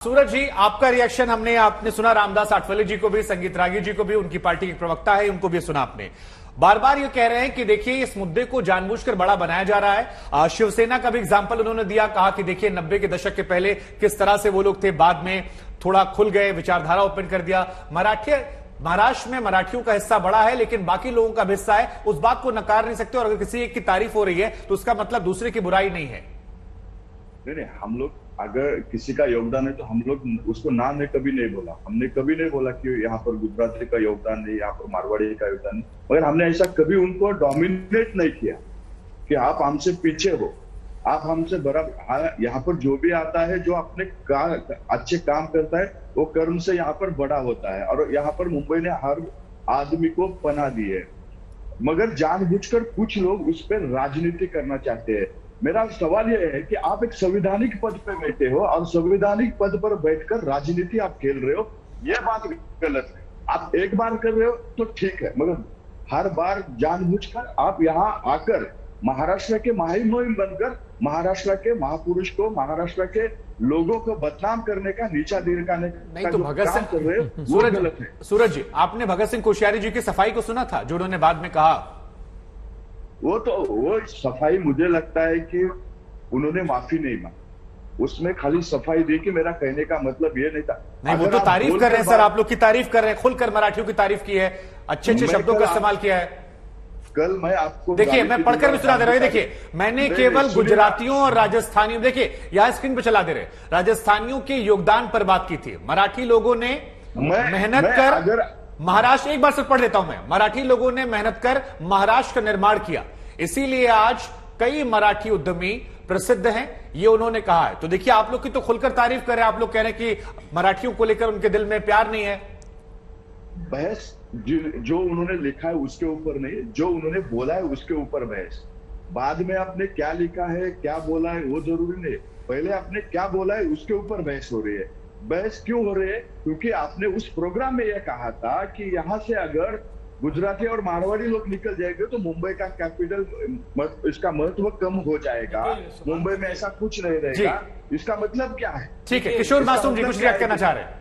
सूरज जी, आपका रिएक्शन आपने सुना, रामदास आठवले जी को भी, संगीत रागी जी को भी, उनकी पार्टी के प्रवक्ता है, उनको भी सुना आपने। बार बार ये कह रहे हैं कि देखिए इस मुद्दे को जानबूझकर बड़ा बनाया जा रहा है। शिवसेना का भी एग्जाम्पल उन्होंने दिया, कहा कि देखिए 90 के दशक के पहले किस तरह से वो लोग थे, बाद में थोड़ा खुल गए, विचारधारा ओपन कर दिया। महाराष्ट्र में मराठियों का हिस्सा बड़ा है, लेकिन बाकी लोगों का हिस्सा है, उस बात को नकार नहीं सकते। और अगर किसी एक की तारीफ हो रही है तो उसका मतलब दूसरे की बुराई नहीं है। नहीं, हम लोग अगर किसी का योगदान है तो हम लोग उसको ना ने कभी नहीं बोला। हमने कभी नहीं बोला कि यहाँ पर गुजराती का योगदान नहीं, यहाँ पर मारवाड़ी का योगदान नहीं, मगर हमने ऐसा कभी उनको डोमिनेट नहीं किया कि आप हमसे पीछे हो, आप हमसे बराबर। यहाँ पर जो भी आता है, जो अपने अच्छे काम करता है, वो कर्म से यहाँ पर बड़ा होता है। और यहाँ पर मुंबई ने हर आदमी को पनाह दी है, मगर जानबूझकर कुछ लोग उस पर राजनीति करना चाहते हैं। मेरा सवाल यह है कि आप एक संवैधानिक पद पे बैठे हो और संवैधानिक पद पर बैठकर राजनीति आप खेल रहे हो, यह बात गलत है। आप एक बार कर रहे हो तो ठीक है, मगर हर बार जानबूझकर आप यहाँ आकर महाराष्ट्र के महामहिम बनकर महाराष्ट्र के महापुरुष को, महाराष्ट्र के लोगों को बदनाम करने का, नीचा दिखाने नहीं तो भगत सिंह कर रहे हो, वो गलत है। सूरज जी, आपने भगत सिंह कोश्यारी जी की सफाई को सुना था, जो उन्होंने बाद में कहा? वो सफाई, मुझे लगता है कि उन्होंने माफी नहीं मांगी, उसमें खाली सफाई दी कि मेरा कहने का मतलब ये नहीं था। नहीं, वो तो तारीफ कर रहे हैं सर, आप लोग की तारीफ कर रहे हैं, खुलकर मराठियों की तारीफ की है, अच्छे अच्छे शब्दों का इस्तेमाल किया है। कल मैं आपको देखिए, मैं पढ़कर भी सुना दे रहा हूं। देखिए, मैंने केवल गुजरातियों और राजस्थानियों, देखिए यहां स्क्रीन पर चला दे रहे, राजस्थानियों के योगदान पर बात की थी। मराठी लोगों ने मेहनत कर महाराष्ट्र, एक बार सिर्फ पढ़ लेता हूं मैं, मराठी लोगों ने मेहनत कर महाराष्ट्र का निर्माण किया, इसीलिए आज कई मराठी उद्यमी प्रसिद्ध हैं, ये उन्होंने कहा है। तो देखिए, आप लोग की तो खुलकर तारीफ कर रहे हैं, आप लोग कह रहे हैं कि मराठियों को लेकर उनके दिल में प्यार नहीं है। बहस जो उन्होंने लिखा है उसके ऊपर नहीं, जो उन्होंने बोला है उसके ऊपर बहस। बाद में आपने क्या लिखा है, क्या बोला है, वो जरूरी नहीं। पहले आपने क्या बोला है उसके ऊपर बहस हो रही है। बहस क्यों हो रही है? क्योंकि आपने उस प्रोग्राम में यह कहा था कि यहां से अगर गुजराती और मारवाड़ी लोग निकल जाएंगे तो मुंबई का कैपिटल, इसका महत्व कम हो जाएगा, मुंबई में ऐसा कुछ नहीं रहेगा। इसका मतलब क्या है? ठीक है, किशोर मासूम जी कुछ रिएक्ट करना चाह रहे हैं।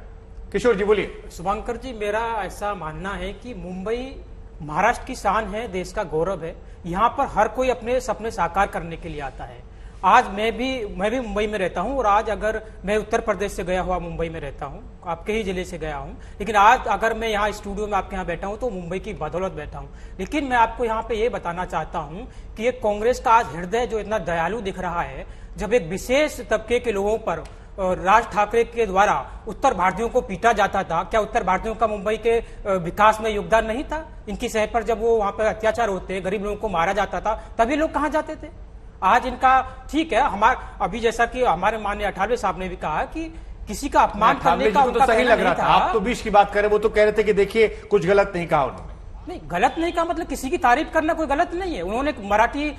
किशोर जी बोलिए। शुभंकर जी, मेरा ऐसा मानना है कि मुंबई महाराष्ट्र की शान है, देश का गौरव है। यहाँ पर हर कोई अपने सपने साकार करने के लिए आता है। आज मैं भी मुंबई में रहता हूँ, और आज अगर मैं उत्तर प्रदेश से गया हुआ मुंबई में रहता हूँ, आपके ही जिले से गया हूँ, लेकिन आज अगर मैं यहाँ स्टूडियो में आपके यहाँ बैठा हूँ तो मुंबई की बदौलत बैठा हूँ। लेकिन मैं आपको यहाँ पे ये बताना चाहता हूँ कि ये कांग्रेस का आज हृदय जो इतना दयालु दिख रहा है, जब एक विशेष तबके के लोगों पर राज ठाकरे के द्वारा उत्तर भारतीयों को पीटा जाता था, क्या उत्तर भारतीयों का मुंबई के विकास में योगदान नहीं था? इनकी सह पर जब वो वहां पर अत्याचार होते, गरीब लोगों को मारा जाता था, तभी लोग कहां जाते थे? आज इनका ठीक है, अभी जैसा कि हमारे माननीय अठावले साहब ने भी कहा कि किसी का अपमान करने का तो सही लग रहा था। आप तो बीच की बात करें, वो तो कह रहे थे कि देखिए कुछ गलत नहीं कहा उन्होंने। नहीं, गलत नहीं कहा मतलब किसी की तारीफ करना कोई गलत नहीं है। उन्होंने मराठी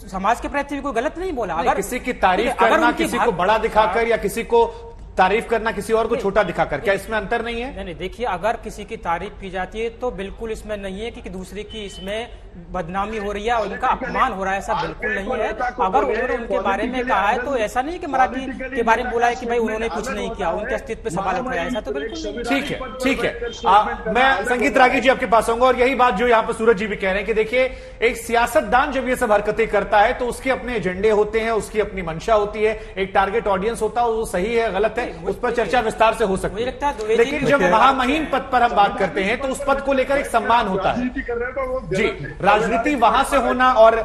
समाज के प्रति भी कोई गलत नहीं बोला। अगर किसी की तारीफ करना, किसी को बड़ा दिखाकर या किसी को तारीफ करना किसी और को छोटा दिखाकर, क्या इसमें अंतर नहीं है? नहीं, देखिए, अगर किसी की तारीफ की जाती है तो बिल्कुल इसमें नहीं है कि दूसरे की इसमें बदनामी हो रही है और उनका अपमान हो रहा है, ऐसा बिल्कुल नहीं है। अगर उन्होंने उनके बारे में कहा है तो ऐसा नहीं कि मराठी के बारे में बोला है कि भाई उन्होंने कुछ नहीं किया, उनके अस्तित्व पे सवाल उठाया, ऐसा तो बिल्कुल नहीं। ठीक है, ठीक है। मैं संगीत रागी जी आपके पास आऊंगा, और यही बात जो यहाँ पर सूरज जी भी कह रहे हैं कि देखिए, एक सियासतदान जब ये सब हरकतें करता है तो उसके अपने एजेंडे होते हैं, उसकी अपनी मंशा होती है, एक टारगेट ऑडियंस होता है, वो सही है गलत है उस पर चर्चा विस्तार से हो सकती है। लेकिन जब महामहिम पद पर हम बात करते हैं तो उस पद को लेकर एक सम्मान होता है जी, राजनीति वहां से होना। और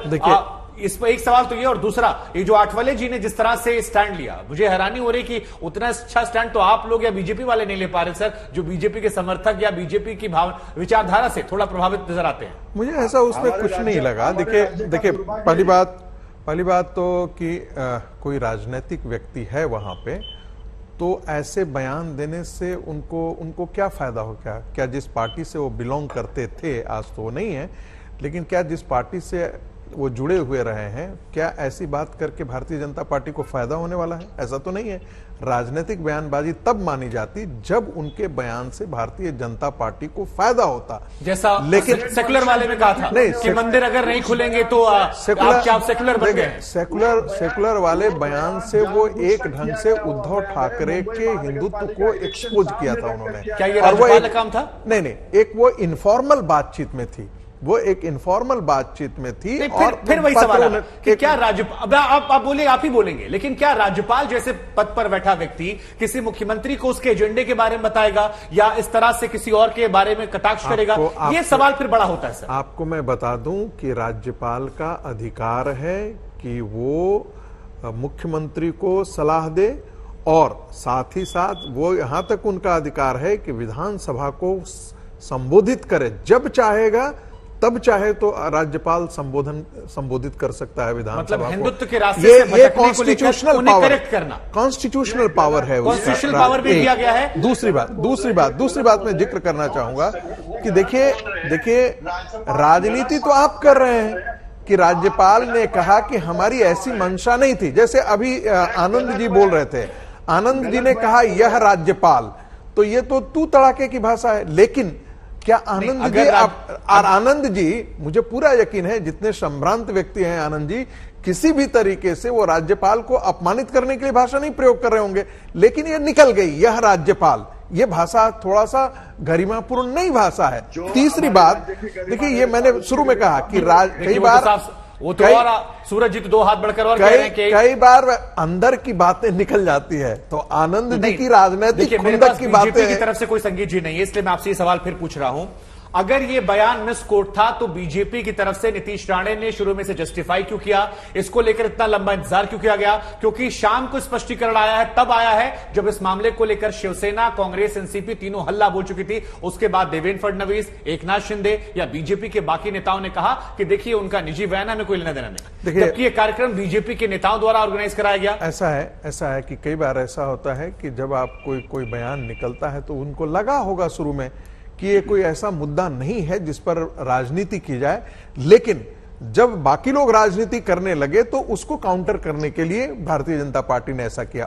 इस पर एक सवाल तो ये, और दूसरा ये जो आठवले जी ने जिस तरह से स्टैंड लिया, मुझे हैरानी हो रही कि उतना अच्छा स्टैंड तो आप लोग या बीजेपी वाले नहीं ले पा रहे सर, जो बीजेपी के समर्थक या बीजेपी की विचारधारा से थोड़ा प्रभावित नजर आते हैं। मुझे ऐसा उसमें कुछ नहीं लगा। देखिए पहली बात तो कि कोई राजनीतिक व्यक्ति है वहां पे, तो ऐसे बयान देने से उनको क्या फायदा हो? क्या जिस पार्टी से वो बिलोंग करते थे, आज तो वो नहीं है, लेकिन क्या जिस पार्टी से वो जुड़े हुए रहे हैं, क्या ऐसी बात करके भारतीय जनता पार्टी को फायदा होने वाला है? ऐसा तो नहीं है। राजनीतिक बयानबाजी तब मानी जाती जब उनके बयान से भारतीय जनता पार्टी को फायदा होता, जैसा लेकिन सेकुलर वाले में कहा था नहीं, कि मंदिर अगर नहीं खुलेंगे तो आप सेकुलर बन गए। सेकुलर वाले बयान से वो एक ढंग से उद्धव ठाकरे के हिंदुत्व को एक्सपोज किया था उन्होंने। क्या ये राज्यपाल का काम था? नहीं, एक वो इनफॉर्मल बातचीत में थी, वो एक इनफॉर्मल बातचीत में थी। और फिर वही सवाल है कि क्या राज्यपाल, आप बोले, आप ही बोलेंगे, लेकिन क्या राज्यपाल जैसे पद पर बैठा व्यक्ति किसी मुख्यमंत्री को उसके एजेंडे के बारे में बताएगा या इस तरह से किसी और के बारे में कटाक्ष करेगा? ये सवाल फिर बड़ा होता है सर। आपको मैं बता दूं कि राज्यपाल का अधिकार है कि वो मुख्यमंत्री को सलाह दे, और साथ ही साथ वो यहां तक उनका अधिकार है कि विधानसभा को संबोधित करे। जब चाहेगा तब चाहे तो राज्यपाल संबोधित कर सकता है विधानसभा मतलब को। हिंदुत्व के रास्ते से भटकने को कॉन्स्टिट्यूशनल लेकर उन्हें पावर, करेक्ट करना, कॉन्स्टिट्यूशनल पावर है, कॉन्स्टिट्यूशनल पावर भी दिया गया है। दूसरी बात मैं जिक्र करना चाहूंगा कि देखिए राजनीति तो आप कर रहे हैं कि राज्यपाल ने कहा कि हमारी ऐसी मंशा नहीं थी। जैसे अभी आनंद जी बोल रहे थे, आनंद जी ने कहा यह राज्यपाल, तो ये तो तू तड़ाके की भाषा है। लेकिन क्या आनंद जी, मुझे पूरा यकीन है जितने संभ्रांत व्यक्ति हैं आनंद जी, किसी भी तरीके से वो राज्यपाल को अपमानित करने के लिए भाषा नहीं प्रयोग कर रहे होंगे, लेकिन ये निकल गई यह राज्यपाल। ये भाषा थोड़ा सा गरिमापूर्ण नहीं भाषा है। तीसरी बात देखिए, ये मैंने शुरू में कहा कि कई बार वो तो और सूरज जी तो दो हाथ बढ़कर और कह रहे हैं कि कई बार अंदर की बातें निकल जाती है, तो आनंद जी की राजनीतिक खुंदक की बातें की तरफ से कोई संगीत जी नहीं है, इसलिए मैं आपसे ये सवाल फिर पूछ रहा हूं। अगर ये बयान मिसकोट था तो बीजेपी की तरफ से नीतीश राणे ने शुरू में से जस्टिफाई क्यों किया? इसको लेकर इतना लंबा इंतजार क्यों किया गया? क्योंकि शाम को स्पष्टीकरण आया है, तब आया है जब इस मामले को लेकर शिवसेना, कांग्रेस, एनसीपी तीनों हल्ला बोल चुकी थी। उसके बाद देवेंद्र फडणवीस, एकनाथ शिंदे या बीजेपी के बाकी नेताओं ने कहा कि देखिए उनका निजी बयान, हमें कोई लेना देना नहीं। जबकि यह कार्यक्रम बीजेपी के नेताओं द्वारा ऑर्गेनाइज कराया गया। ऐसा है कि कई बार ऐसा होता है कि जब आप कोई बयान निकलता है तो उनको लगा होगा शुरू में कि ये कोई ऐसा मुद्दा नहीं है जिस पर राजनीति की जाए, लेकिन जब बाकी लोग राजनीति करने लगे तो उसको काउंटर करने के लिए भारतीय जनता पार्टी ने ऐसा किया।